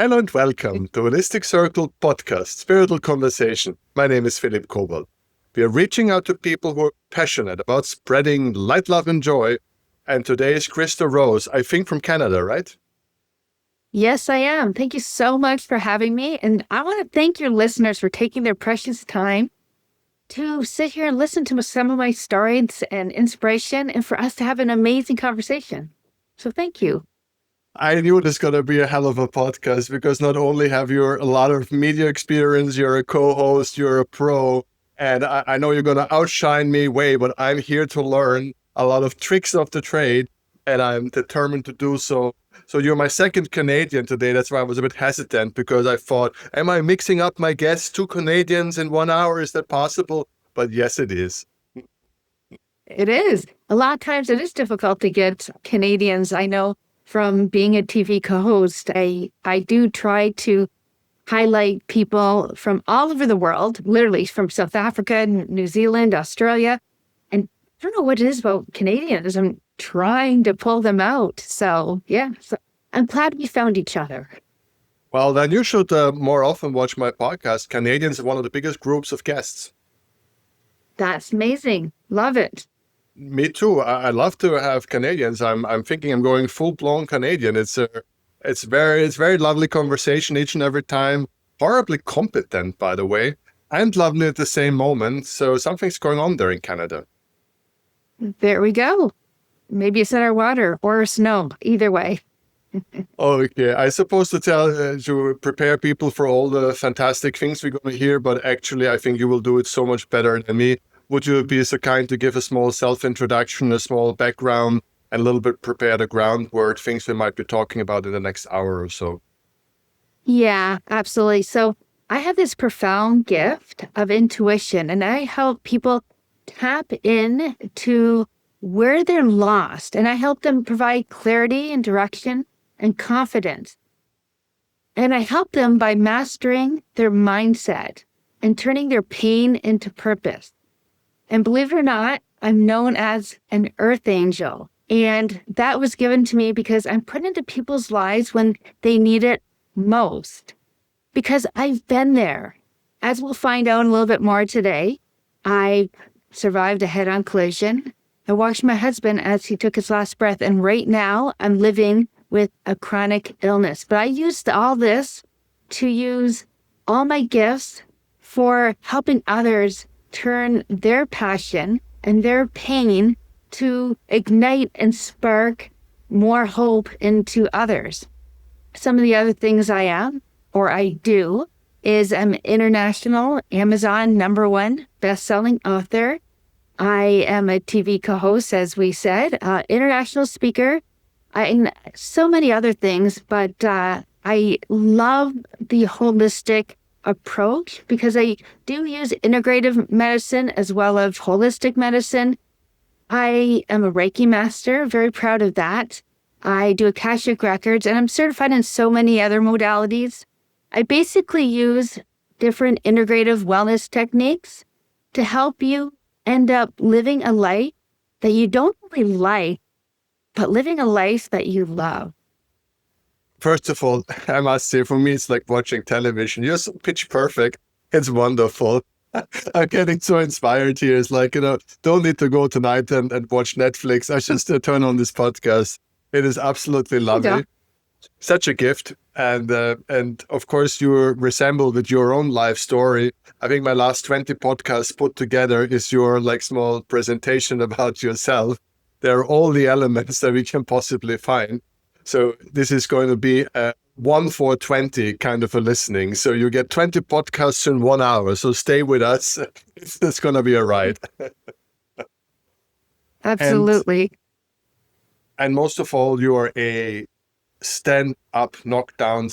Hello and welcome to Holistic Circle Podcast, Spiritual Conversation. My name is Philipp Kobald. We are reaching out to people who are passionate about spreading light, love, and joy. And today is Christa Rose, I think from Canada, right? Yes, I am. Thank you so much for having me. And I want to thank your listeners for taking their precious time to sit here and listen to some of my stories and inspiration and for us to have an amazing conversation. So thank you. I knew it was going to be a hell of a podcast because not only have you a lot of media experience, you're a co-host, you're a pro, and I know you're going to outshine me way, but I'm here to learn a lot of tricks of the trade, and I'm determined to do so. So you're my second Canadian today. That's why I was a bit hesitant because I thought, am I mixing up my guests, 2 Canadians in 1 hour? Is that possible? But yes, it is. It is. A lot of times it is difficult to get Canadians. I know from being a TV co-host, I do try to highlight people from all over the world, literally from South Africa, New Zealand, Australia. And I don't know what it is about Canadians. I'm trying to pull them out. So I'm glad we found each other. Well, then you should more often watch my podcast. Canadians are one of the biggest groups of guests. That's amazing. Love it. Me too. I love to have Canadians. I'm thinking I'm going full-blown Canadian. It's very lovely conversation each and every time. Horribly competent, by the way, and lovely at the same moment. So something's going on there in Canada. There we go. Maybe it's in our water or snow. Either way. Okay, I suppose to prepare people for all the fantastic things we're going to hear, but actually I think you will do it so much better than me. Would you be so kind to give a small self-introduction, a small background, and a little bit prepare the groundwork, things we might be talking about in the next hour or so? Yeah, absolutely. So I have this profound gift of intuition, and I help people tap in to where they're lost, and I help them provide clarity and direction and confidence. And I help them by mastering their mindset and turning their pain into purpose. And believe it or not, I'm known as an earth angel. And that was given to me because I'm put into people's lives when they need it most. Because I've been there. As we'll find out a little bit more today, I survived a head-on collision. I watched my husband as he took his last breath. And right now, I'm living with a chronic illness. But I used all this to use all my gifts for helping others turn their passion and their pain to ignite and spark more hope into others. Some of the other things I do, is I'm international Amazon #1 best-selling author. I am a TV co-host, as we said, international speaker, and so many other things, but I love the holistic approach because I do use integrative medicine as well as holistic medicine. I am a Reiki master, very proud of that. I do Akashic Records, and I'm certified in so many other modalities. I basically use different integrative wellness techniques to help you end up living a life that you don't really like, but living a life that you love. First of all, I must say, for me, it's like watching television. You're so pitch perfect. It's wonderful. I'm getting so inspired here. It's like, don't need to go tonight and watch Netflix. I just turn on this podcast. It is absolutely lovely. Yeah. Such a gift. And of course, you resemble with your own life story. I think my last 20 podcasts put together is your small presentation about yourself. There are all the elements that we can possibly find. So this is going to be a 1 for 20 kind of a listening. So you get 20 podcasts in 1 hour. So stay with us. It's going to be a ride. Absolutely. And most of all, you are a stand-up, knockdown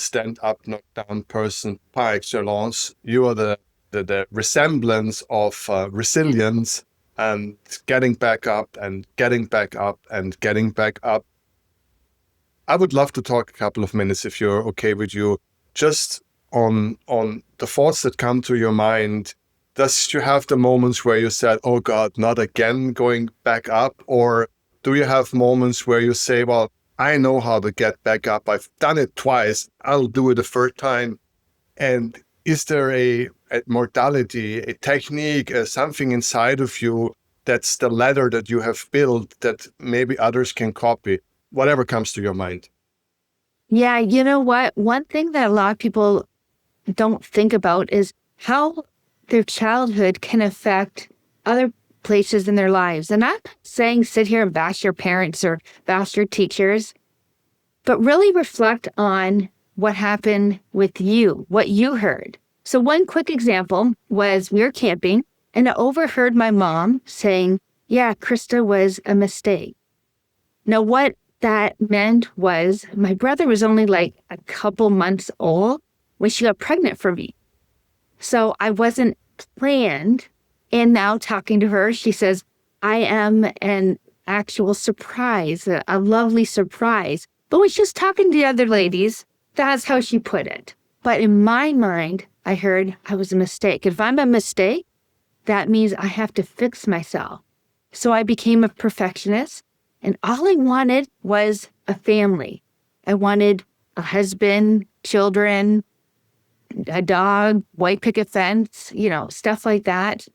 person par excellence. You are the resemblance of resilience and getting back up and getting back up and getting back up. I would love to talk a couple of minutes, if you're okay with you, just on the thoughts that come to your mind. Does you have the moments where you said, oh God, not again going back up? Or do you have moments where you say, well, I know how to get back up. I've done it twice. I'll do it a third time. And is there a modality, a technique, something inside of you that's the ladder that you have built that maybe others can copy? Whatever comes to your mind. Yeah, you know what? One thing that a lot of people don't think about is how their childhood can affect other places in their lives. And I'm not saying sit here and bash your parents or bash your teachers, but really reflect on what happened with you, what you heard. So one quick example was we were camping and I overheard my mom saying, yeah, Christa was a mistake. Now, what that meant was my brother was only like a couple months old when she got pregnant for me. So I wasn't planned. And now talking to her, she says, I am an actual surprise, a lovely surprise. But when she was talking to the other ladies, that's how she put it. But in my mind, I heard I was a mistake. If I'm a mistake, that means I have to fix myself. So I became a perfectionist. And all I wanted was a family. I wanted a husband, children, a dog, white picket fence, stuff like that.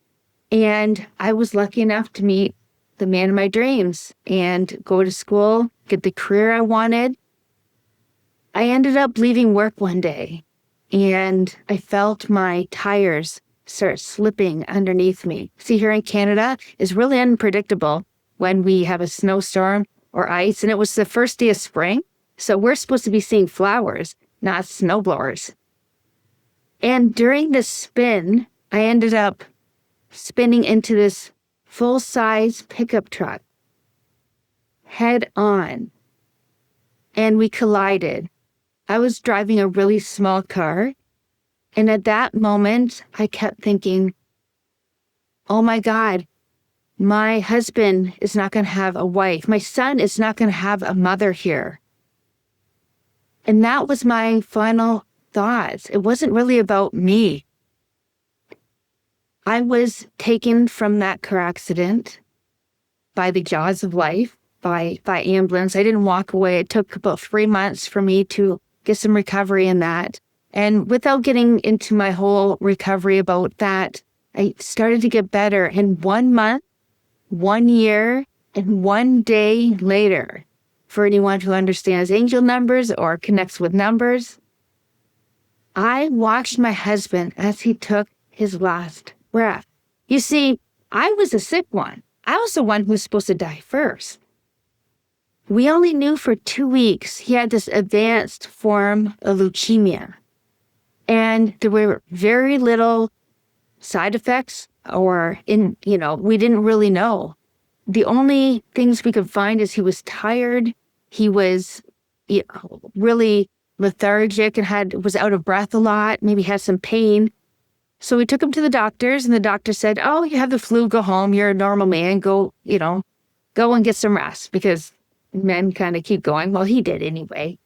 And I was lucky enough to meet the man of my dreams and go to school, get the career I wanted. I ended up leaving work one day and I felt my tires start slipping underneath me. See, here in Canada, it's really unpredictable when we have a snowstorm or ice. And it was the first day of spring. So we're supposed to be seeing flowers, not snowblowers. And during the spin, I ended up spinning into this full-size pickup truck head on. And we collided. I was driving a really small car. And at that moment, I kept thinking, oh my God, my husband is not going to have a wife. My son is not going to have a mother here. And that was my final thoughts. It wasn't really about me. I was taken from that car accident by the jaws of life, by ambulance. I didn't walk away. It took about 3 months for me to get some recovery in that. And without getting into my whole recovery about that, I started to get better. And 1 month, 1 year, and 1 day later, for anyone who understands angel numbers or connects with numbers, I watched my husband as he took his last breath. You see, I was a sick one. I was the one who was supposed to die first. We only knew for 2 weeks he had this advanced form of leukemia. And there were very little side effects we didn't really know. The only things we could find is he was tired. He was really lethargic and was out of breath a lot, maybe had some pain. So we took him to the doctors and the doctor said, oh, you have the flu, go home. You're a normal man. Go and get some rest, because men kind of keep going. Well, he did anyway.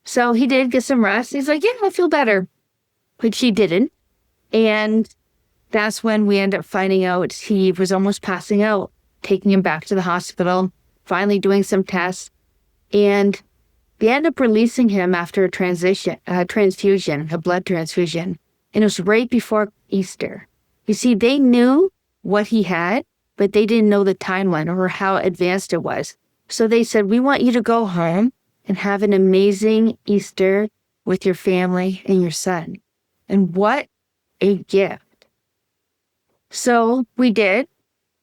So he did get some rest. He's like, yeah, I feel better. But she didn't. And that's when we ended up finding out he was almost passing out, taking him back to the hospital, finally doing some tests. And they ended up releasing him after a transfusion, a blood transfusion. And it was right before Easter. You see, they knew what he had, but they didn't know the timeline or how advanced it was. So they said, we want you to go home and have an amazing Easter with your family and your son. And what a gift. So we did.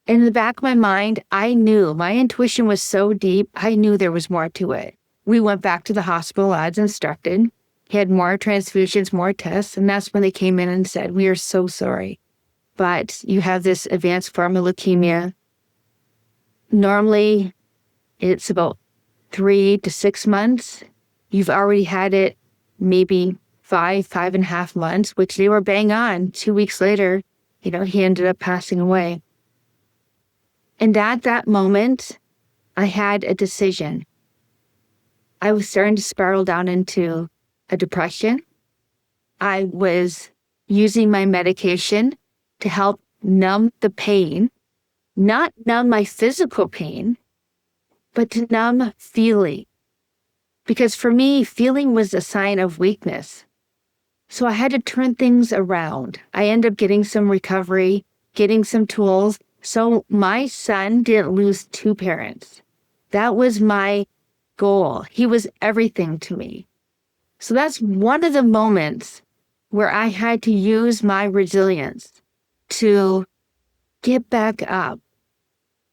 In the back of my mind, I knew, my intuition was so deep, I knew there was more to it. We went back to the hospital as instructed. He had more transfusions, more tests, and that's when they came in and said, we are so sorry, but you have this advanced form of leukemia. Normally, it's about 3 to 6 months. You've already had it maybe 5.5 months, which they were bang on. 2 weeks later, he ended up passing away. And at that moment, I had a decision. I was starting to spiral down into a depression. I was using my medication to help numb the pain, not numb my physical pain, but to numb feeling. because for me, feeling was a sign of weakness. So I had to turn things around. I ended up getting some recovery, getting some tools. So my son didn't lose two parents. That was my goal. He was everything to me. So that's one of the moments where I had to use my resilience to get back up.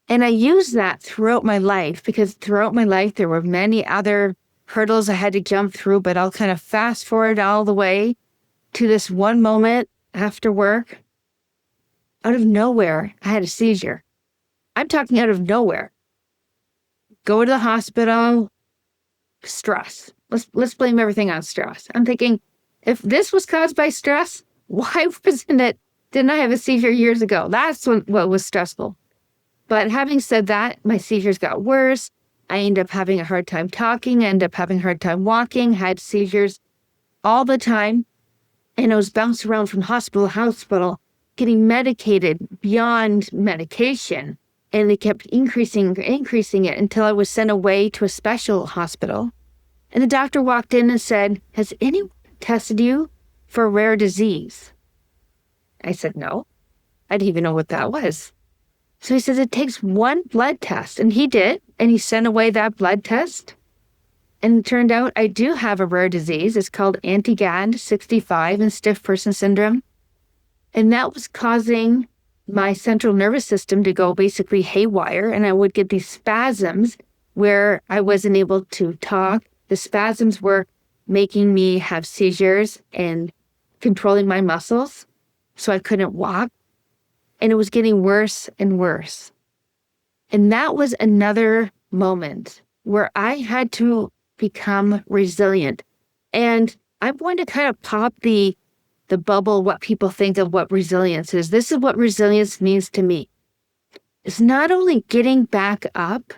And I used that throughout my life, because throughout my life, there were many other hurdles I had to jump through, but I'll kind of fast forward all the way to this one moment after work. Out of nowhere, I had a seizure. I'm talking out of nowhere. Go to the hospital, stress. Let's blame everything on stress. I'm thinking, if this was caused by stress, why didn't I have a seizure years ago? That's what was stressful. But having said that, my seizures got worse. I ended up having a hard time talking. I ended up having a hard time walking, had seizures all the time. And I was bounced around from hospital to hospital, getting medicated beyond medication. And they kept increasing it until I was sent away to a special hospital. And the doctor walked in and said, "Has anyone tested you for a rare disease?" I said, "No." I didn't even know what that was. So he says, "It takes one blood test." And he did. And he sent away that blood test. And it turned out I do have a rare disease. It's called anti-GAD 65 and stiff person syndrome. And that was causing my central nervous system to go basically haywire. And I would get these spasms where I wasn't able to talk. The spasms were making me have seizures and controlling my muscles, so I couldn't walk. And it was getting worse and worse. And that was another moment where I had to become resilient. And I'm going to kind of pop the bubble, what people think of what resilience is. This is what resilience means to me. It's not only getting back up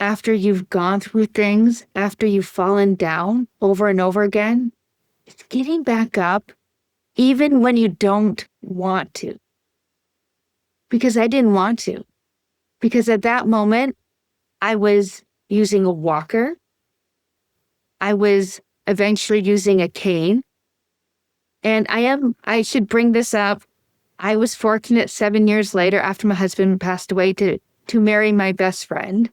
after you've gone through things, after you've fallen down over and over again. It's getting back up even when you don't want to. Because I didn't want to. Because at that moment, I was using a walker. I was eventually using a cane. And I should bring this up. I was fortunate 7 years later, after my husband passed away, to marry my best friend.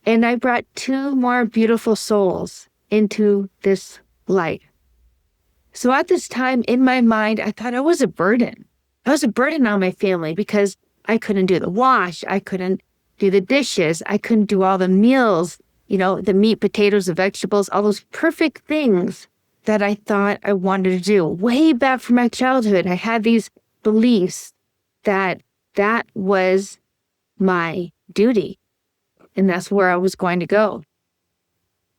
And I brought two more beautiful souls into this life. So at this time in my mind, I thought I was a burden. I was a burden on my family because I couldn't do the wash. I couldn't do the dishes. I couldn't do all the meals, the meat, potatoes, the vegetables, all those perfect things that I thought I wanted to do. Way back from my childhood, I had these beliefs that was my duty. And that's where I was going to go.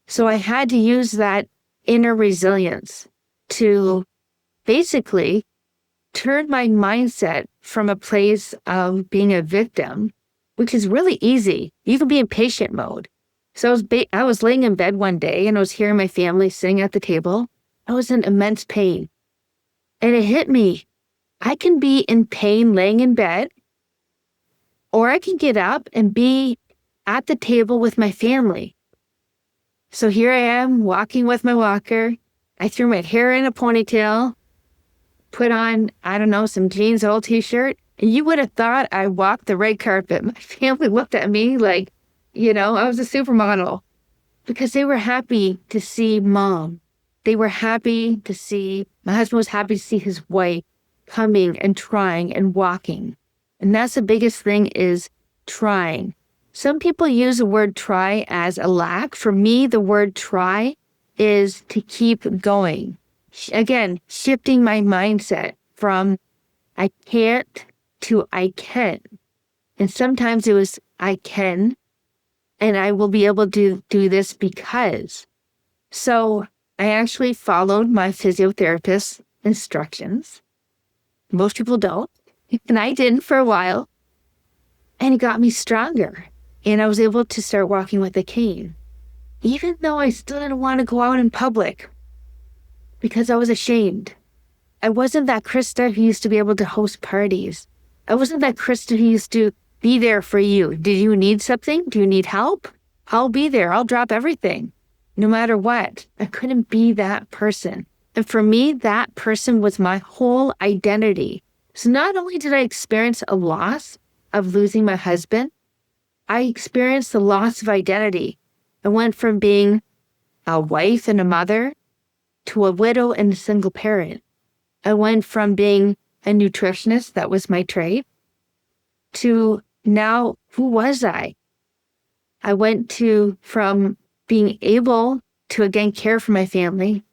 So I had to use that inner resilience to basically turn my mindset from a place of being a victim, which is really easy. You can be in patient mode. So I was laying in bed one day and I was hearing my family sitting at the table. I was in immense pain. And it hit me. I can be in pain laying in bed, or I can get up and be at the table with my family. So here I am walking with my walker. I threw my hair in a ponytail, put on, some jeans, old t-shirt. And you would have thought I walked the red carpet. My family looked at me like, I was a supermodel, because they were happy to see mom. They were happy to see, my husband was happy to see his wife coming and trying and walking. And that's the biggest thing, is trying. Some people use the word try as a lack. For me, the word try is to keep going. Again, shifting my mindset from I can't to I can. And sometimes it was I can, and I will be able to do this because. So I actually followed my physiotherapist's instructions. Most people don't. And I didn't for a while. And it got me stronger. And I was able to start walking with a cane, even though I still didn't want to go out in public because I was ashamed. I wasn't that Christa who used to be able to host parties. I wasn't that Christa who used to be there for you. Do you need something? Do you need help? I'll be there. I'll drop everything. no matter what. I couldn't be that person. And for me, that person was my whole identity. So not only did I experience a loss of losing my husband, I experienced the loss of identity. I went from being a wife and a mother to a widow and a single parent. I went from being a nutritionist, that was my trade, to now, who was I? I went from being able to again care for my family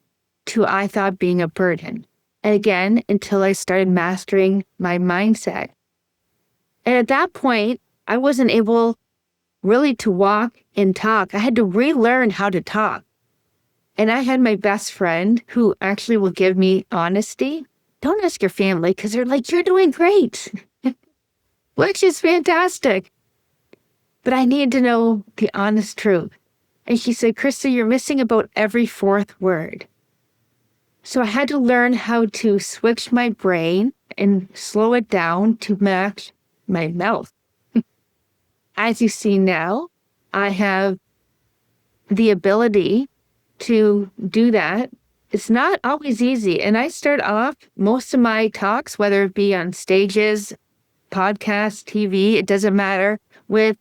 to I thought being a burden. And again, until I started mastering my mindset. And at that point, I wasn't able really to walk and talk. I had to relearn how to talk. And I had my best friend who actually will give me honesty. Don't ask your family because they're like, you're doing great, which is fantastic. But I needed to know the honest truth. And she said, Christa, you're missing about every fourth word. So I had to learn how to switch my brain and slow it down to match my mouth. As you see now, I have the ability to do that. It's not always easy. And I start off most of my talks, whether it be on stages, podcasts, TV, it doesn't matter, with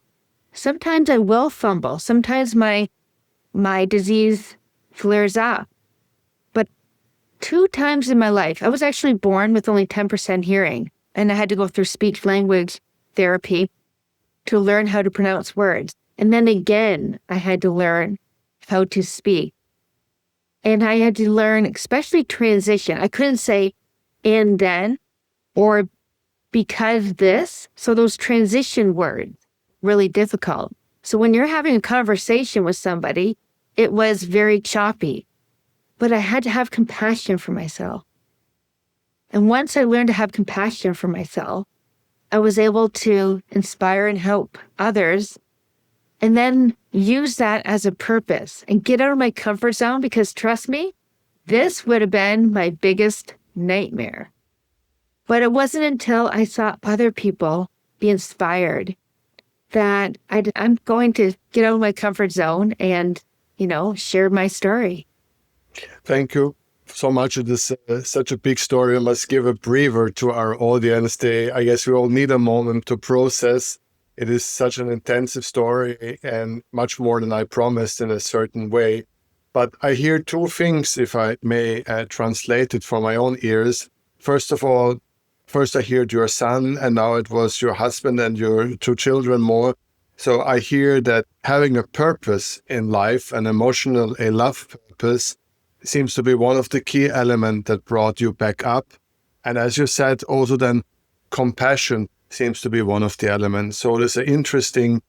sometimes I will fumble. Sometimes my disease flares up. But 2 times in my life, I was actually born with only 10% hearing. And I had to go through speech language therapy to learn how to pronounce words. And then again, I had to learn how to speak. And I had to learn, especially transition. I couldn't say, and then, or because this. So those transition words, really difficult. So when you're having a conversation with somebody, it was very choppy. But I had to have compassion for myself. And once I learned to have compassion for myself, I was able to inspire and help others, and then use that as a purpose and get out of my comfort zone, because trust me, this would have been my biggest nightmare. But it wasn't until I saw other people be inspired that I'm going to get out of my comfort zone and, share my story. Thank you so much. It is such a big story. I must give a breather to our audience. I guess we all need a moment to process. It is such an intensive story and much more than I promised in a certain way. But I hear 2 things, if I may translate it from my own ears. First of all, I heard your son, and now it was your husband and your 2 children more. So I hear that having a purpose in life, an emotional, a love purpose, seems to be one of the key elements that brought you back up. And as you said, also then compassion seems to be one of the elements. So there's interesting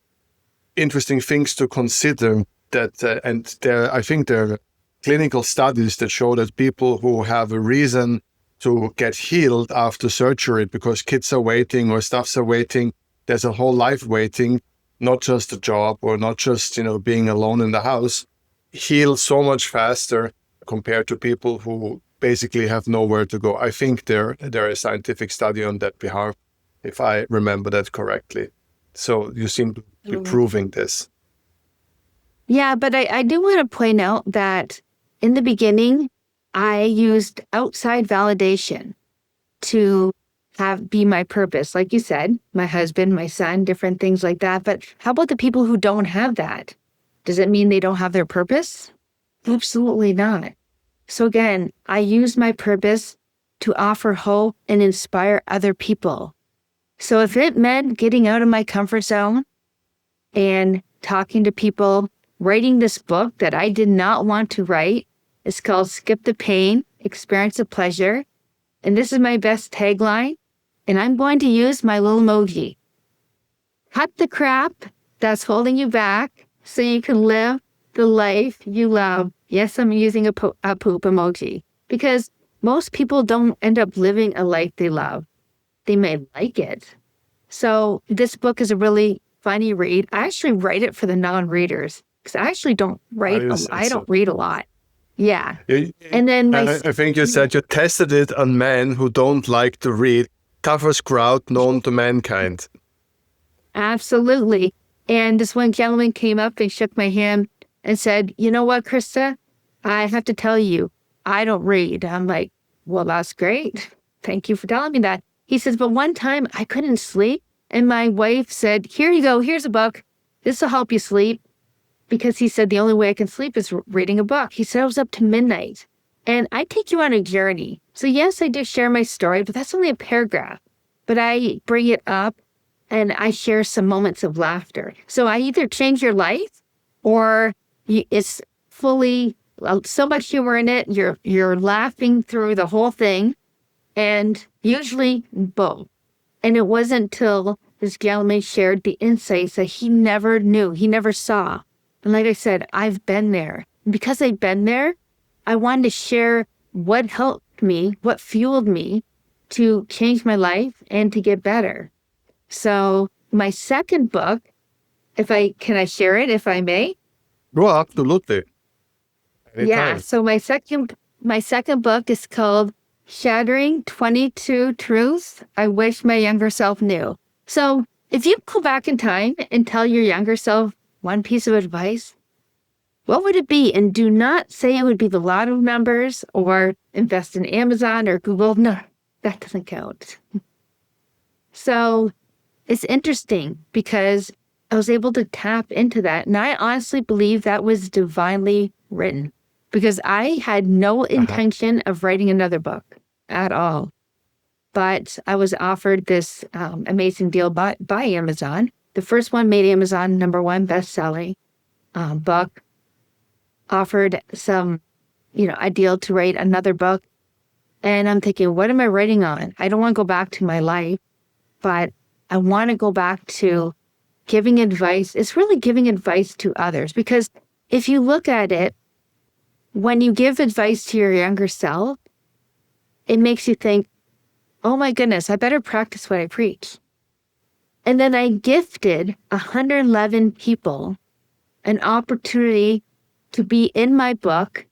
things to consider that, and I think there are clinical studies that show that people who have a reason to get healed after surgery because kids are waiting or stuffs are waiting, there's a whole life waiting, not just a job or not just, being alone in the house, heal so much faster compared to people who basically have nowhere to go. I think there is a scientific study on that behalf, if I remember that correctly. So you seem to be proving this. Yeah, but I do want to point out that in the beginning, I used outside validation to be my purpose. Like you said, my husband, my son, different things like that. But how about the people who don't have that? Does it mean they don't have their purpose? Absolutely not. So again, I use my purpose to offer hope and inspire other people. So if it meant getting out of my comfort zone and talking to people, writing this book that I did not want to write, it's called Skip the Pain, Experience the Pleasure. And this is my best tagline. And I'm going to use my little emoji. Cut the crap that's holding you back so you can live the life you love. Yes, I'm using a poop emoji because most people don't end up living a life they love. They may like it. So this book is a really funny read. I actually write it for the non-readers because I actually don't write. I don't read a lot. Yeah. And then I think you said you tested it on men who don't like to read. Toughest crowd known to mankind. Absolutely. And this one gentleman came up and shook my hand and said, you know what, Christa, I have to tell you, I don't read. I'm like, well, that's great. Thank you for telling me that. He says, but one time I couldn't sleep. And my wife said, here you go. Here's a book. This will help you sleep. Because he said, the only way I can sleep is reading a book. He said, I was up to midnight. And I take you on a journey. So yes, I do share my story, but that's only a paragraph. But I bring it up and I share some moments of laughter. So I either change your life or it's fully so much humor in it. You're laughing through the whole thing, and usually both. And it wasn't until this gentleman shared the insights that he never knew, he never saw. And like I said, I've been there. And because I've been there, I wanted to share what helped me, what fueled me to change my life and to get better. So my second book, can I share it if I may? Well, absolutely. Anytime. Yeah. So my second book is called Shattering 22 Truths I Wish My Younger Self Knew. So if you go back in time and tell your younger self one piece of advice, what would it be? And do not say it would be the lotto numbers or invest in Amazon or Google. No, that doesn't count. So it's interesting because I was able to tap into that. And I honestly believe that was divinely written because I had no intention of writing another book at all. But I was offered this amazing deal by Amazon. The first one made Amazon #1 best-selling book. Offered a deal to write another book. And I'm thinking, what am I writing on? I don't want to go back to my life, but I want to go back to giving advice. It's really giving advice to others because if you look at it, when you give advice to your younger self, it makes you think, oh my goodness, I better practice what I preach. And then I gifted 111 people an opportunity to be in my book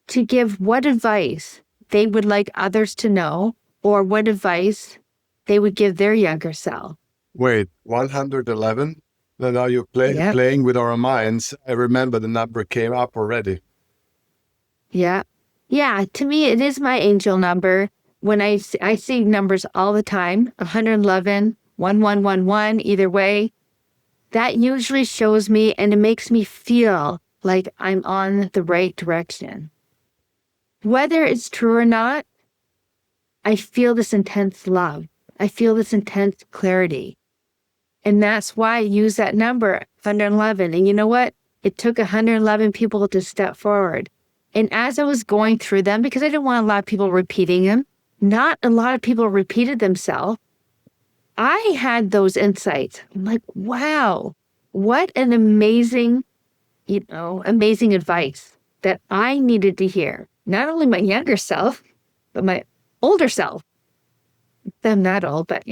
to give what advice they would like others to know or what advice they would give their younger self. Wait, 111? Now you're playing with our minds. I remember the number came up already. Yeah. Yeah, to me, it is my angel number. When I see numbers all the time, 111, 1111, either way, that usually shows me and it makes me feel like I'm on the right direction. Whether it's true or not, I feel this intense love. I feel this intense clarity. And that's why I use that number, 111. And you know what? It took 111 people to step forward. And as I was going through them, because I didn't want a lot of people repeating them, not a lot of people repeated themselves, I had those insights. I'm like, wow, what an amazing advice that I needed to hear. Not only my younger self, but my older self. I'm not old, but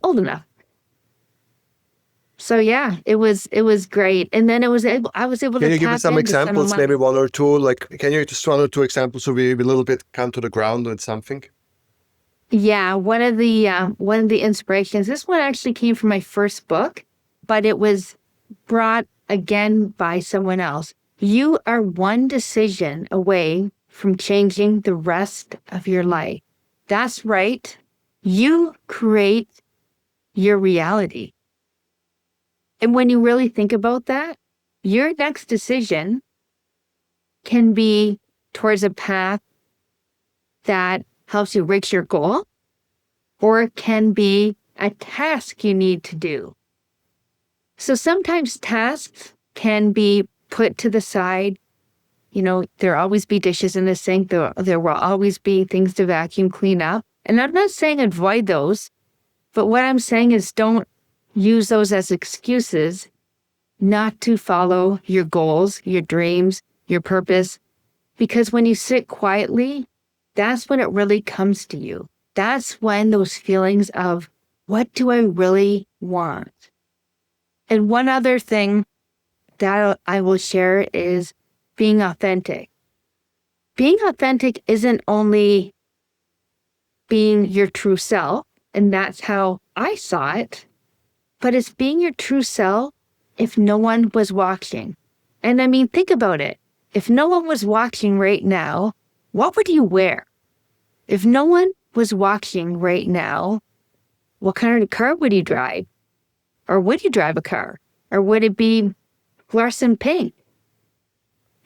old enough. So yeah, it was great. And then I was able to Can you give me some examples, maybe one or two? Like, can you just 1 or 2 examples so we a little bit come to the ground with something? Yeah, one of the inspirations. This one actually came from my first book, but it was brought again by someone else. You are one decision away from changing the rest of your life. That's right. You create your reality. And when you really think about that, your next decision can be towards a path that helps you reach your goal, or it can be a task you need to do. So sometimes tasks can be put to the side. There'll always be dishes in the sink. There will always be things to vacuum clean up. And I'm not saying avoid those, but what I'm saying is don't use those as excuses not to follow your goals, your dreams, your purpose. Because when you sit quietly, that's when it really comes to you. That's when those feelings of, what do I really want? And one other thing that I will share is being authentic. Being authentic isn't only being your true self, and that's how I saw it, but it's being your true self if no one was watching. And I mean, think about it. If no one was watching right now, what would you wear? If no one was watching right now, what kind of car would you drive? Or would you drive a car? Or would it be fluorescent pink?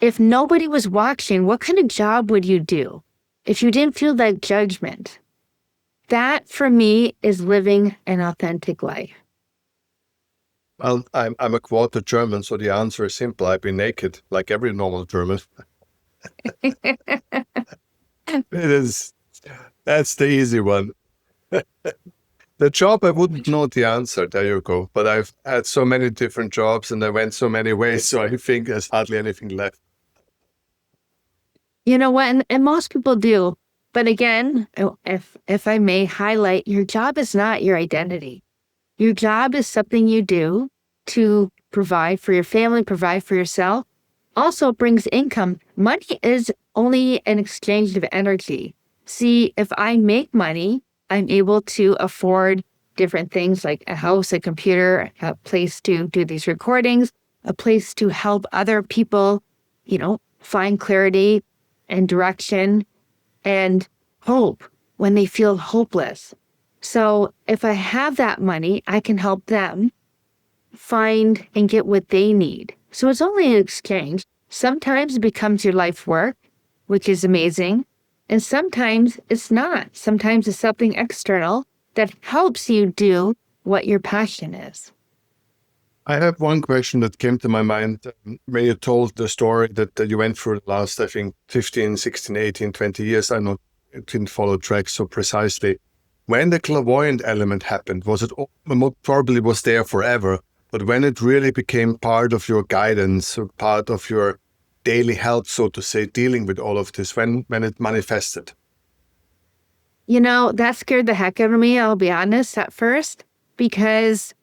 If nobody was watching, what kind of job would you do if you didn't feel that judgment? That, for me, is living an authentic life. Well, I'm a quarter German, so the answer is simple. I'd be naked, like every normal German. It is. That's the easy one. The job, I wouldn't know the answer. There you go. But I've had so many different jobs and I went so many ways, so I think there's hardly anything left. You know what? And most people do. But again, if I may highlight, your job is not your identity. Your job is something you do to provide for your family, provide for yourself. Also brings income. Money is only an exchange of energy. See, if I make money, I'm able to afford different things like a house, a computer, a place to do these recordings, a place to help other people, find clarity and direction and hope when they feel hopeless. So if I have that money, I can help them find and get what they need. So it's only an exchange. Sometimes it becomes your life work, which is amazing. And sometimes it's not. Sometimes it's something external that helps you do what your passion is. I have one question that came to my mind when you told the story that you went through the last, I think, 15, 16, 18, 20 years. I know it didn't follow track so precisely. When the clairvoyant element happened, was it probably was there forever, but when it really became part of your guidance, or part of your daily help, so to say, dealing with all of this, when it manifested? That scared the heck out of me, I'll be honest, at first, because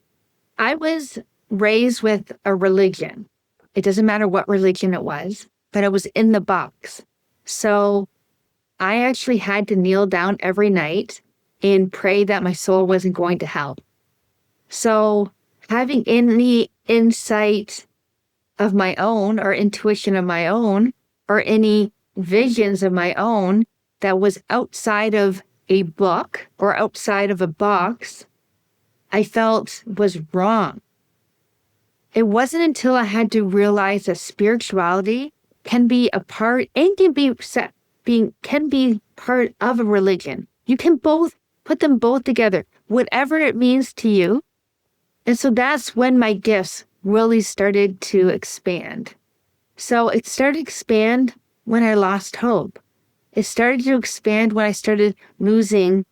I was raised with a religion. It doesn't matter what religion it was, but I was in the box. So I actually had to kneel down every night and pray that my soul wasn't going to hell. So having any insight of my own or intuition of my own or any visions of my own that was outside of a book or outside of a box, I felt was wrong. It wasn't until I had to realize that spirituality can be a part and can be part of a religion. You can both put them both together, whatever it means to you. And so that's when my gifts really started to expand. So it started to expand when I lost hope. It started to expand when I started losing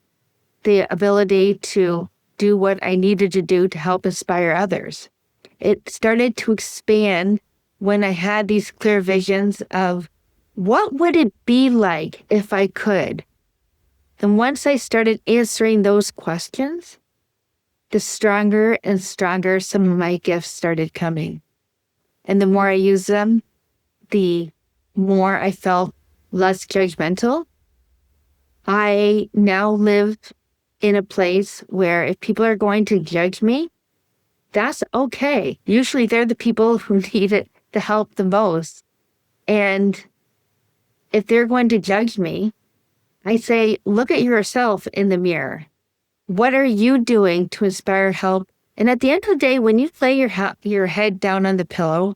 the ability to do what I needed to do to help inspire others. It started to expand when I had these clear visions of what would it be like if I could. And once I started answering those questions, the stronger and stronger some of my gifts started coming. And the more I used them, the more I felt less judgmental. I now live in a place where if people are going to judge me, that's okay. Usually they're the people who need it, the help the most. And if they're going to judge me, I say, look at yourself in the mirror. What are you doing to inspire help? And at the end of the day, when you lay your head down on the pillow,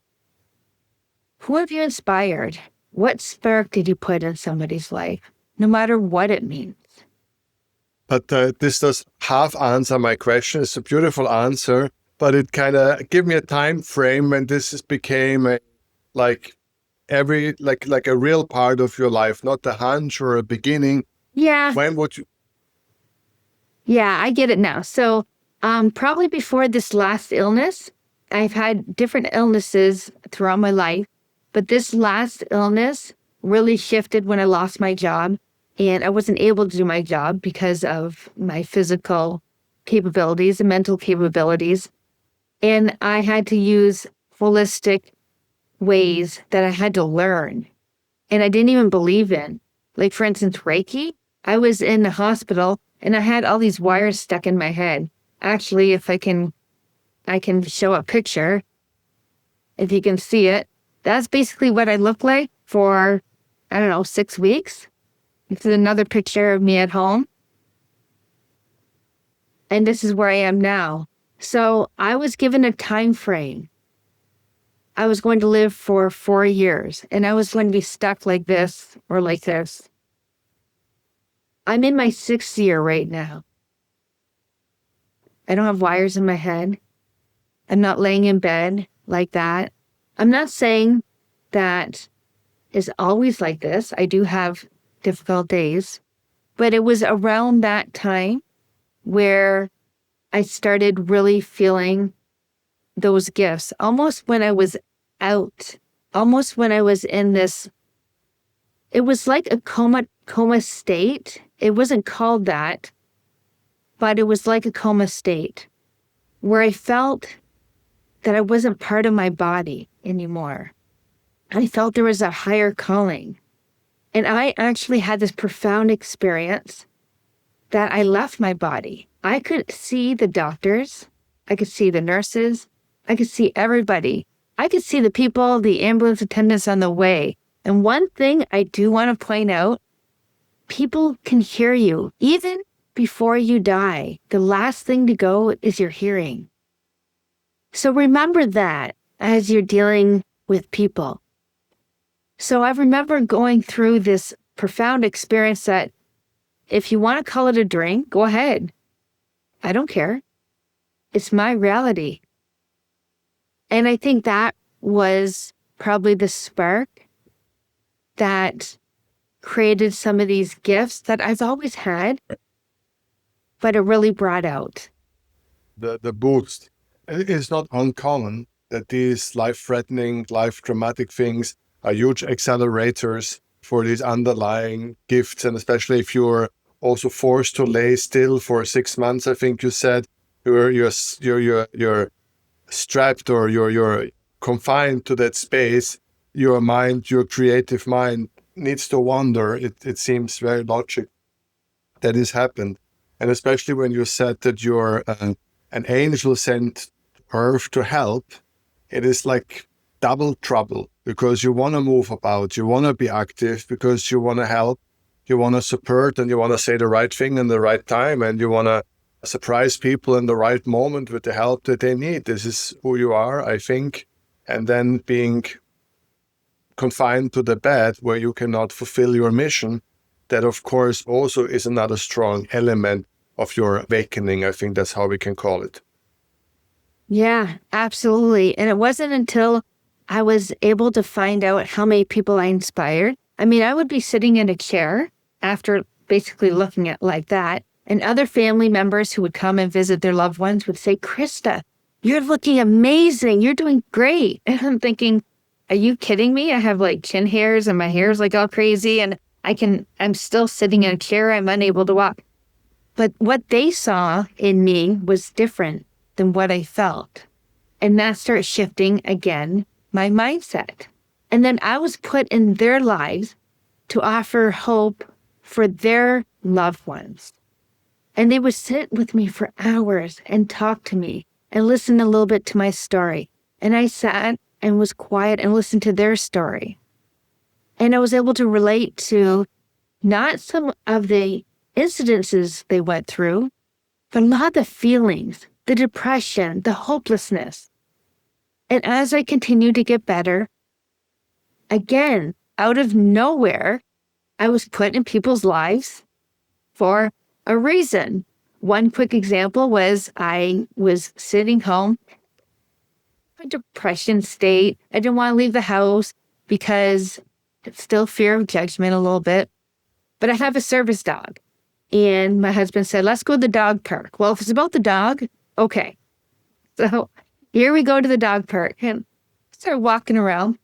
who have you inspired? What spark did you put in somebody's life? No matter what it means. But this does half answer my question. It's a beautiful answer, but it kind of give me a time frame when became a real part of your life, not a hunch or a beginning. Yeah. When would you? Yeah, I get it now. So probably before this last illness, I've had different illnesses throughout my life, but this last illness really shifted when I lost my job and I wasn't able to do my job because of my physical capabilities and mental capabilities. And I had to use holistic ways that I had to learn and I didn't even believe in. Like, for instance, Reiki. I was in the hospital and I had all these wires stuck in my head. Actually, if I can show a picture, if you can see it. that's basically what I look like for, I don't know, 6 weeks. This is another picture of me at home. And this is where I am now. So I was given a time frame. I was going to live for 4 years, and I was going to be stuck like this or like this. I'm in my 6th year right now. I don't have wires in my head. I'm not laying in bed like that. I'm not saying that is always like this. I do have difficult days, but it was around that time where I started really feeling those gifts, almost when I was out, almost when I was in this, it was like a coma state. It wasn't called that, but it was like a coma state where I felt that I wasn't part of my body anymore. I felt there was a higher calling. And I actually had this profound experience that I left my body. I could see the doctors. I could see the nurses. I could see everybody. I could see the people, the ambulance attendants on the way. And one thing I do want to point out, people can hear you. Even before you die, the last thing to go is your hearing. So remember that as you're dealing with people. So I remember going through this profound experience that if you want to call it a drink, go ahead. I don't care. It's my reality. And I think that was probably the spark that created some of these gifts that I've always had, but it really brought out. The boost. It is not uncommon that these life-threatening, life-dramatic things are huge accelerators for these underlying gifts. And especially if you're also forced to lay still for 6 months, I think you said, you're strapped or you're confined to that space, your mind, your creative mind needs to wander. It seems very logical that this happened. And especially when you said that you're an angel sent to Earth to help, it is like double trouble because you want to move about, you want to be active because you want to help, you want to support, and you want to say the right thing in the right time, and you want to surprise people in the right moment with the help that they need. This is who you are, I think. And then being confined to the bed where you cannot fulfill your mission, that of course also is another strong element of your awakening. I think that's how we can call it. Yeah, absolutely. And it wasn't until I was able to find out how many people I inspired. I mean, I would be sitting in a chair after basically looking at like that, and other family members who would come and visit their loved ones would say, Christa, you're looking amazing. You're doing great. And I'm thinking, are you kidding me? I have like chin hairs and my hair is like all crazy and I'm still sitting in a chair. I'm unable to walk. But what they saw in me was different than what I felt. And that started shifting again my mindset. And then I was put in their lives to offer hope for their loved ones. And they would sit with me for hours and talk to me and listen a little bit to my story. And I sat and was quiet and listened to their story. And I was able to relate to not some of the incidences they went through, but a lot of the feelings, the depression, the hopelessness. And as I continued to get better, again, out of nowhere, I was put in people's lives for a reason. One quick example was I was sitting home, a depression state. I didn't want to leave the house because it's still fear of judgment a little bit. But I have a service dog. And my husband said, let's go to the dog park. Well, if it's about the dog, okay. So here we go to the dog park and I started walking around.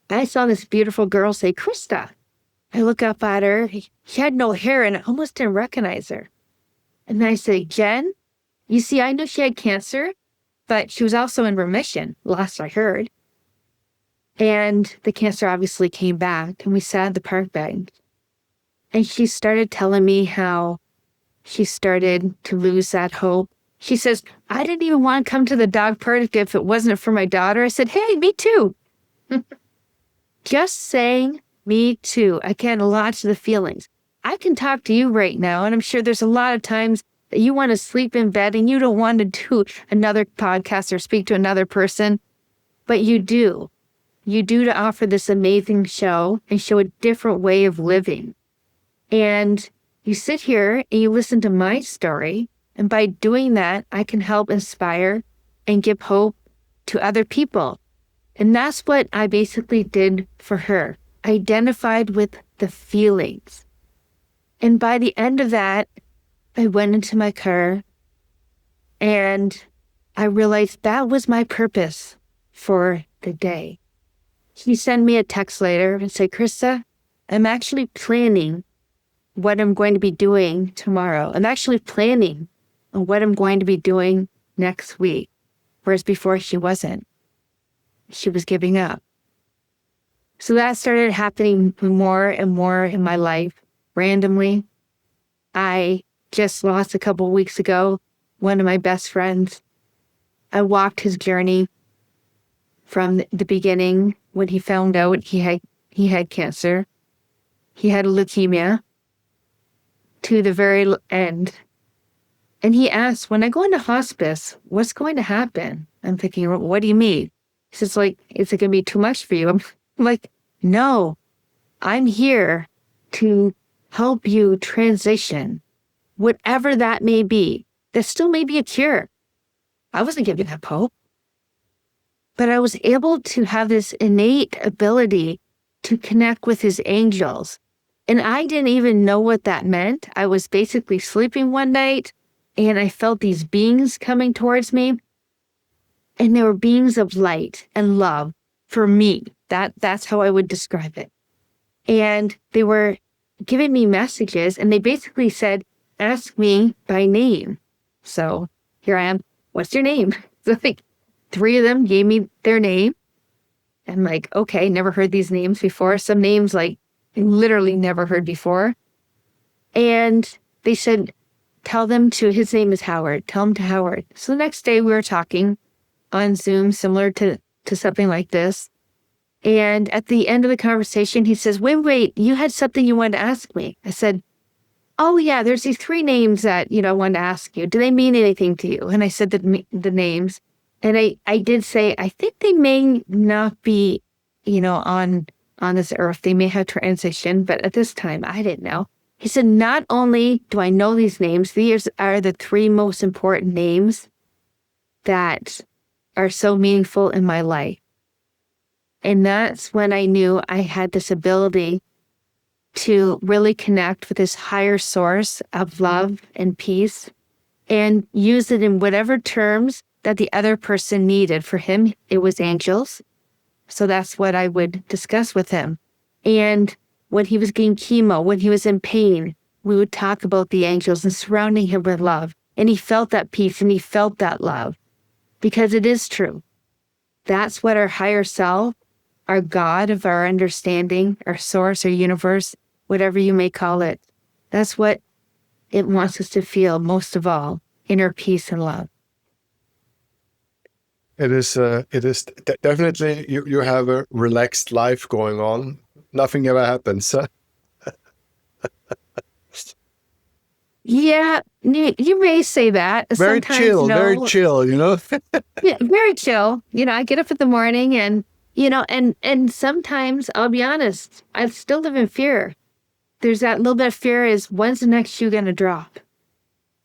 I saw this beautiful girl say, Christa. I look up at her. She had no hair and I almost didn't recognize her. And I say, Jen, you see, I knew she had cancer, but she was also in remission, last I heard. And the cancer obviously came back and we sat at the park bench. And she started telling me how she started to lose that hope. She says, I didn't even want to come to the dog park if it wasn't for my daughter. I said, hey, me too. just saying me too, again, a lot to the feelings. I can talk to you right now, and I'm sure there's a lot of times that you want to sleep in bed and you don't want to do another podcast or speak to another person, but you do. You do to offer this amazing show and show a different way of living. And you sit here and you listen to my story, and by doing that, I can help inspire and give hope to other people. And that's what I basically did for her. I identified with the feelings. And by the end of that, I went into my car and I realized that was my purpose for the day. He sent me a text later and said, Christa, I'm actually planning what I'm going to be doing tomorrow. I'm actually planning on what I'm going to be doing next week. Whereas before she wasn't. She was giving up. So that started happening more and more in my life, randomly. I just lost a couple weeks ago one of my best friends. I walked his journey from the beginning when he found out he had cancer. He had leukemia to the very end. And he asked, when I go into hospice, what's going to happen? I'm thinking, what do you mean? He says, is it going to be too much for you? I'm like, no, I'm here to help you transition, whatever that may be. There still may be a cure. I wasn't giving up hope. But I was able to have this innate ability to connect with his angels. And I didn't even know what that meant. I was basically sleeping one night and I felt these beings coming towards me. And they were beings of light and love for me. That's how I would describe it. And they were giving me messages and they basically said, ask me by name. So here I am. What's your name? So like 3 of them gave me their name. I'm like, okay, never heard these names before. Some names like literally never heard before. And they said, tell them to, his name is Howard. Tell him to Howard. So the next day we were talking on Zoom, similar to something like this. And at the end of the conversation, he says, wait, you had something you wanted to ask me. I said, oh yeah, there's these 3 names that, I wanted to ask you. Do they mean anything to you? And I said the names. And I did say, I think they may not be, on this earth. They may have transitioned, but at this time, I didn't know. He said, not only do I know these names, these are the 3 most important names that are so meaningful in my life. And that's when I knew I had this ability to really connect with this higher source of love and peace and use it in whatever terms that the other person needed. For him, it was angels. So that's what I would discuss with him. And when he was getting chemo, when he was in pain, we would talk about the angels and surrounding him with love. And he felt that peace and he felt that love. Because it is true. That's what our higher self, our God of our understanding, our source, our universe, whatever you may call it, that's what it wants us to feel most of all, inner peace and love. It is definitely, you have a relaxed life going on. Nothing ever happens. Yeah, you may say that. Very Sometimes, very chill, Yeah, very chill. I get up in the morning and, and sometimes, I'll be honest, I still live in fear. There's that little bit of fear is, when's the next shoe going to drop?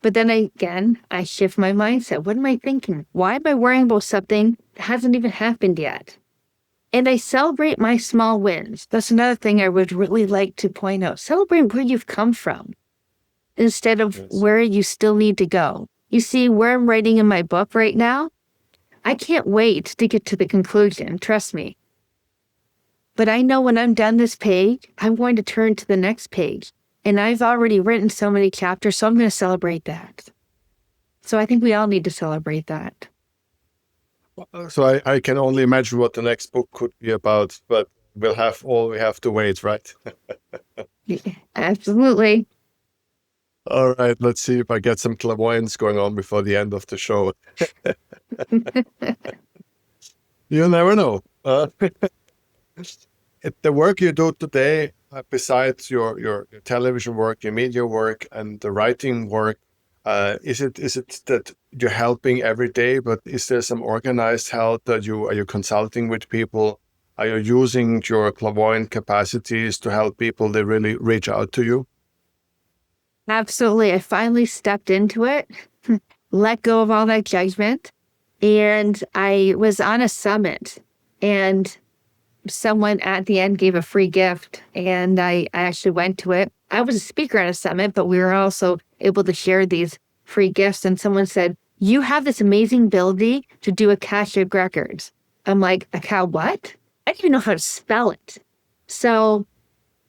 But then again, I shift my mindset. What am I thinking? Why am I worrying about something that hasn't even happened yet? And I celebrate my small wins. That's another thing I would really like to point out. Celebrate where you've come from instead of where you still need to go. You see, where I'm writing in my book right now, I can't wait to get to the conclusion. Trust me. But I know when I'm done this page, I'm going to turn to the next page. And I've already written so many chapters, so I'm going to celebrate that. So I think we all need to celebrate that. So I can only imagine what the next book could be about, but we have to wait, right? Yeah, absolutely. All right, let's see if I get some clairvoyance going on before the end of the show. You never know. The work you do today, besides your television work, your media work, and the writing work, is it that you're helping every day? But is there some organized help that are you consulting with people? Are you using your clairvoyant capacities to help people that really reach out to you? Absolutely. I finally stepped into it, let go of all that judgment. And I was on a summit, and someone at the end gave a free gift, and I actually went to it. I was a speaker at a summit, but we were also able to share these free gifts. And someone said, "You have this amazing ability to do Akashic records." I'm like, "A cow what?" I didn't even know how to spell it. So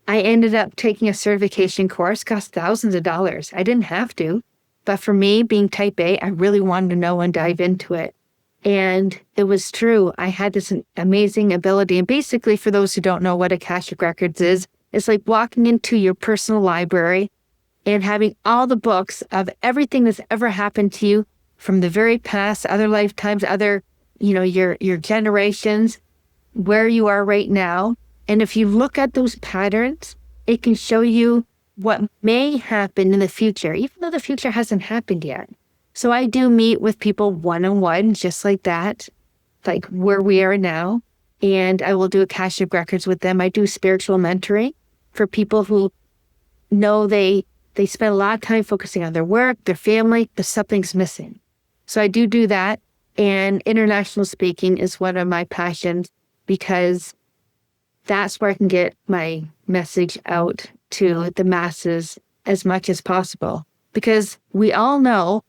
I ended up taking a certification course, cost thousands of dollars. I didn't have to, but for me, being type A, I really wanted to know and dive into it. And it was true. I had this amazing ability. And basically, for those who don't know what Akashic Records is, it's like walking into your personal library and having all the books of everything that's ever happened to you from the very past, other lifetimes, other, your generations, where you are right now. And if you look at those patterns, it can show you what may happen in the future, even though the future hasn't happened yet. So I do meet with people one-on-one, just like that, like where we are now. And I will do Akashic Records with them. I do spiritual mentoring for people who know they spend a lot of time focusing on their work, their family, but something's missing. So I do that. And international speaking is one of my passions, because that's where I can get my message out to the masses as much as possible. Because we all know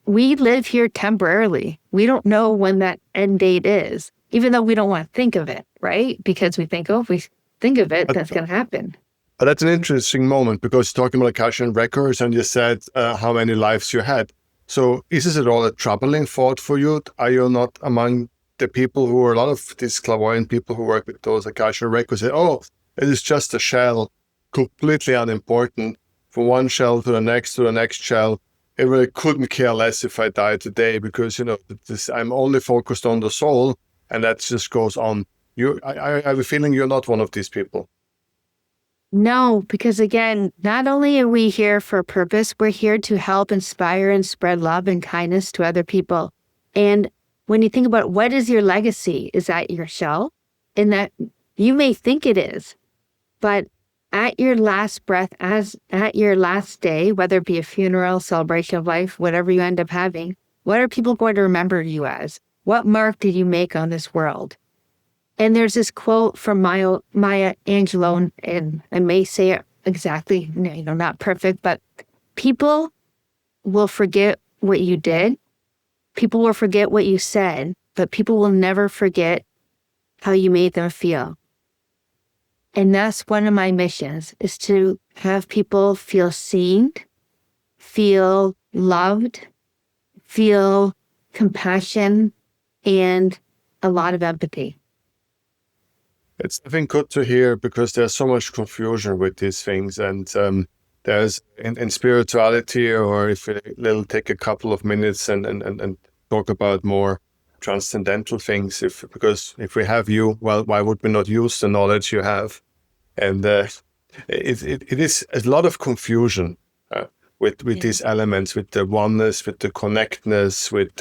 we live here temporarily. We don't know when that end date is, even though we don't want to think of it, right? Because we think, if we think of it, that's going to happen. But that's an interesting moment, because talking about Akashic records, and you said how many lives you had. So is this at all a troubling thought for you? Are you not among the people who are, a lot of these clairvoyant people who work with those Akashic records say, oh, it is just a shell, completely unimportant, from one shell to the next shell. It really couldn't care less if I die today, because, I'm only focused on the soul, and that just goes on. I have a feeling you're not one of these people. No, because again, not only are we here for a purpose, we're here to help inspire and spread love and kindness to other people. And when you think about what is your legacy, is that your shell? And that you may think it is, but at your last breath, as at your last day, whether it be a funeral, celebration of life, whatever you end up having, what are people going to remember you as? What mark did you make on this world? And there's this quote from Maya Angelou, and I may say it exactly, not perfect, but people will forget what you did. People will forget what you said, but people will never forget how you made them feel. And that's one of my missions, is to have people feel seen, feel loved, feel compassion, and a lot of empathy. It's, I think, good to hear, because there's so much confusion with these things. And there's in spirituality, or if we'll take a couple of minutes and talk about more transcendental things, because if we have you, well, why would we not use the knowledge you have? And it is a lot of confusion with these elements, with the oneness, with the connectedness, with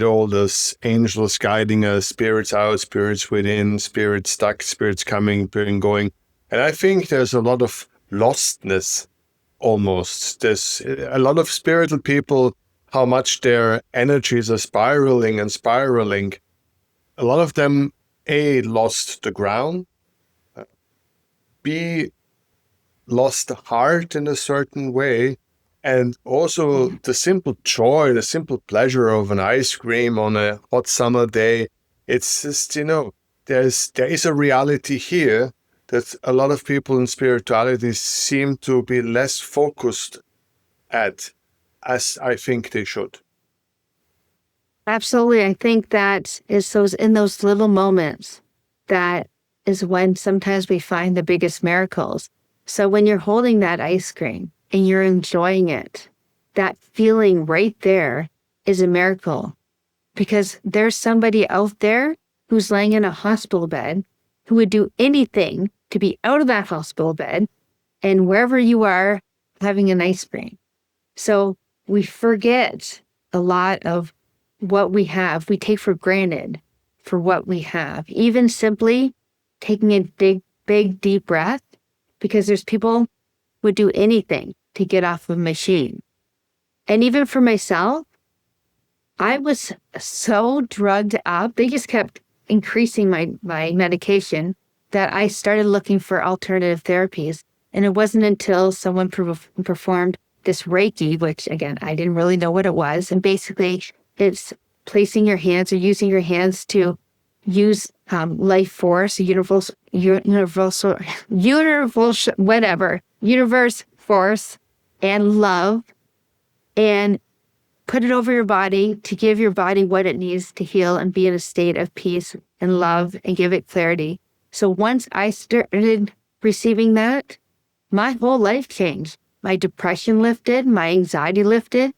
all those angels guiding us, spirits out, spirits within, spirits stuck, spirits coming, spirits going. And I think there's a lot of lostness almost. There's a lot of spiritual people, how much their energies are spiraling. A lot of them, A, lost the ground, B, lost the heart in a certain way, and also the simple joy, the simple pleasure of an ice cream on a hot summer day. It's just, there is a reality here that a lot of people in spirituality seem to be less focused at, as I think they should. Absolutely. I think that is in those little moments that is when sometimes we find the biggest miracles. So when you're holding that ice cream and you're enjoying it, that feeling right there is a miracle, because there's somebody out there who's laying in a hospital bed who would do anything to be out of that hospital bed and wherever you are having a nice brain. So we forget a lot of what we have. We take for granted for what we have. Even simply taking a big, deep breath, because there's people who would do anything to get off of a machine. And even for myself, I was so drugged up. They just kept increasing my medication that I started looking for alternative therapies. And it wasn't until someone performed this Reiki, which again, I didn't really know what it was. And basically it's placing your hands or using your hands to use life force, universe force and love, and put it over your body to give your body what it needs to heal and be in a state of peace and love and give it clarity. So once I started receiving that, my whole life changed. My depression lifted, my anxiety lifted.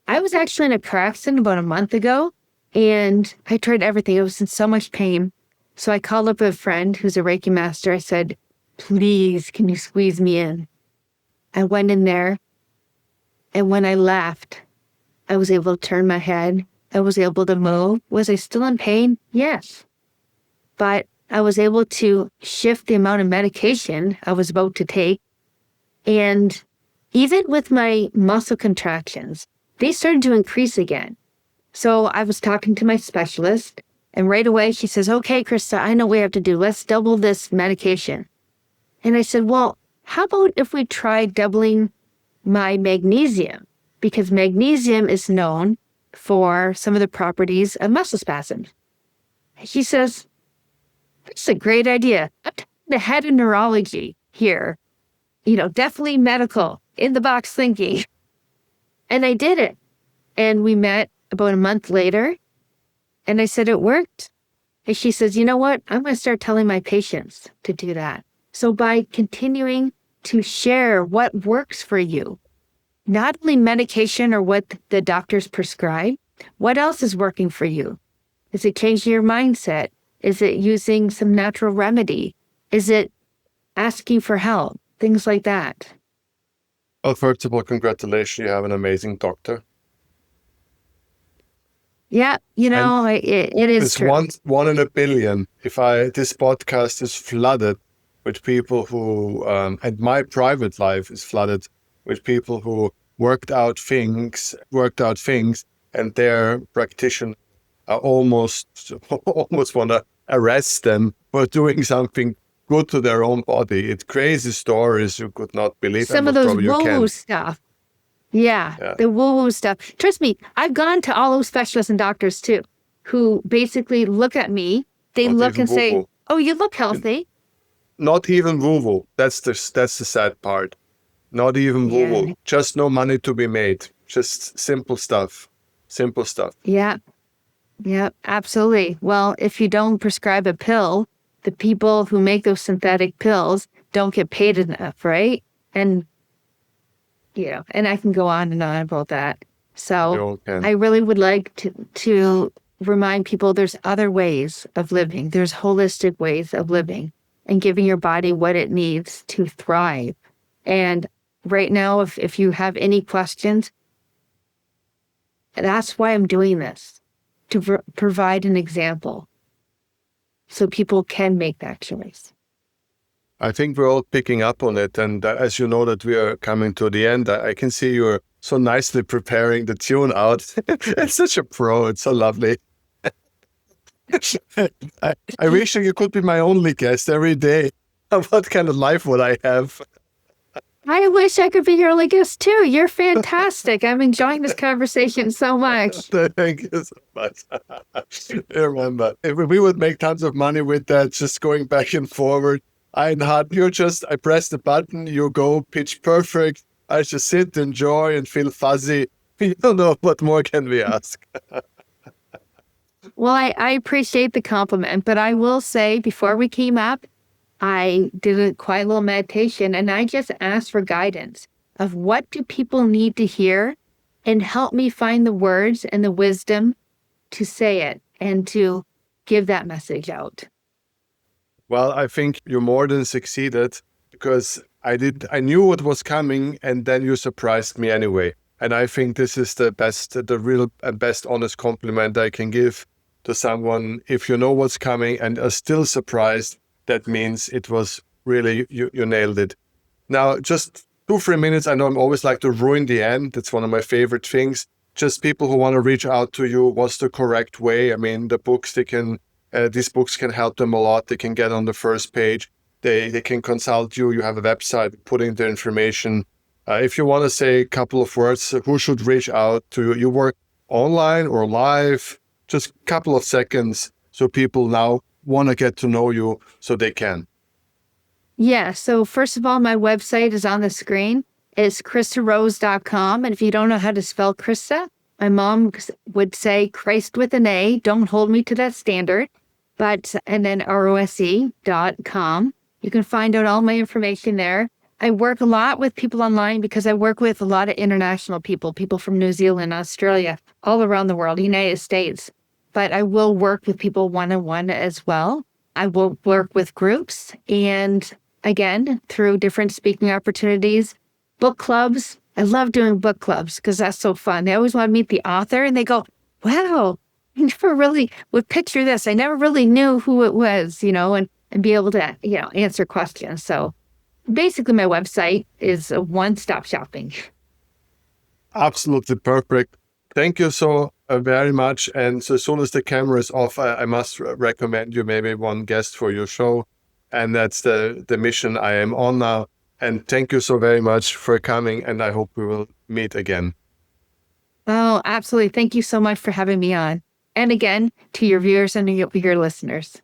I was actually in a car accident about a month ago, and I tried everything. I was in so much pain. So I called up a friend who's a Reiki master. I said, please, can you squeeze me in? I went in there, and when I left, I was able to turn my head. I was able to move. Was I still in pain? Yes. But I was able to shift the amount of medication I was about to take. And even with my muscle contractions, they started to increase again. So I was talking to my specialist, and right away she says, okay, Christa, I know what we have to do. Let's double this medication. And I said, well, how about if we try doubling my magnesium? Because magnesium is known for some of the properties of muscle spasms. She says, that's a great idea. I'm the head of neurology here. Definitely medical, in the box thinking. And I did it. And we met about a month later. And I said, it worked. And she says, you know what? I'm going to start telling my patients to do that. So by continuing to share what works for you, not only medication or what the doctors prescribe, what else is working for you? Is it changing your mindset? Is it using some natural remedy? Is it asking for help? Things like that. Well, first of all, congratulations. You have an amazing doctor. Yeah, it is it's true. one in a billion. This podcast is flooded with people who, and my private life is flooded with people who worked out things, and their practitioner almost want to arrest them for doing something good to their own body. It's crazy stories you could not believe. Some of those woo-woo stuff. Yeah, the woo-woo stuff. Trust me, I've gone to all those specialists and doctors too, who basically look at me. They look and say, "Oh, you look healthy." Not even woo-woo. That's the sad part. Not even woo-woo. Just no money to be made. Just simple stuff. Yeah, absolutely. Well, if you don't prescribe a pill, the people who make those synthetic pills don't get paid enough, right? And and I can go on and on about that. So I really would like to remind people there's other ways of living. There's holistic ways of living and giving your body what it needs to thrive. And right now, if you have any questions, that's why I'm doing this, to provide an example so people can make that choice. I think we're all picking up on it. And as you know that we are coming to the end, I can see you're so nicely preparing the tune out. It's such a pro. It's so lovely. I wish you could be my only guest every day. What kind of life would I have? I wish I could be your only guest too. You're fantastic. I'm enjoying this conversation so much. Thank you so much. Remember, if we would make tons of money with that, just going back and forward. I press the button, you go pitch perfect. I just sit, enjoy, and feel fuzzy. You don't know what more can we ask. Well, I appreciate the compliment, but I will say before we came up, I did a quiet little meditation, and I just asked for guidance of what do people need to hear, and help me find the words and the wisdom to say it and to give that message out. Well, I think you more than succeeded because I knew what was coming and then you surprised me anyway. And I think this is the real and best honest compliment I can give to someone. If you know what's coming and are still surprised, that means it was really, you nailed it. Now, just 2, 3 minutes. I know I'm always like to ruin the end. That's one of my favorite things. Just people who want to reach out to you, what's the correct way? I mean, the books, these books can help them a lot. They can get on the first page. They can consult you. You have a website, putting the information. If you want to say a couple of words, who should reach out to you? You work online or live? Just a couple of seconds so people now want to get to know you so they can. Yeah. So first of all, my website is on the screen. It's ChristaRose.com. And if you don't know how to spell Christa, my mom would say Christ with an A. Don't hold me to that standard. And then ROSE.com. You can find out all my information there. I work a lot with people online because I work with a lot of international people from New Zealand, Australia, all around the world, United States. But I will work with people one-on-one as well. I will work with groups and, again, through different speaking opportunities, book clubs. I love doing book clubs because that's so fun. They always want to meet the author and they go, wow, I never really would picture this. I never really knew who it was, and be able to, answer questions. So basically my website is a one-stop shopping. Absolutely perfect. Thank you so very much. And so as soon as the camera is off, I must recommend you maybe one guest for your show. And that's the mission I am on now. And thank you so very much for coming. And I hope we will meet again. Oh, absolutely. Thank you so much for having me on. And again, to your viewers and your listeners.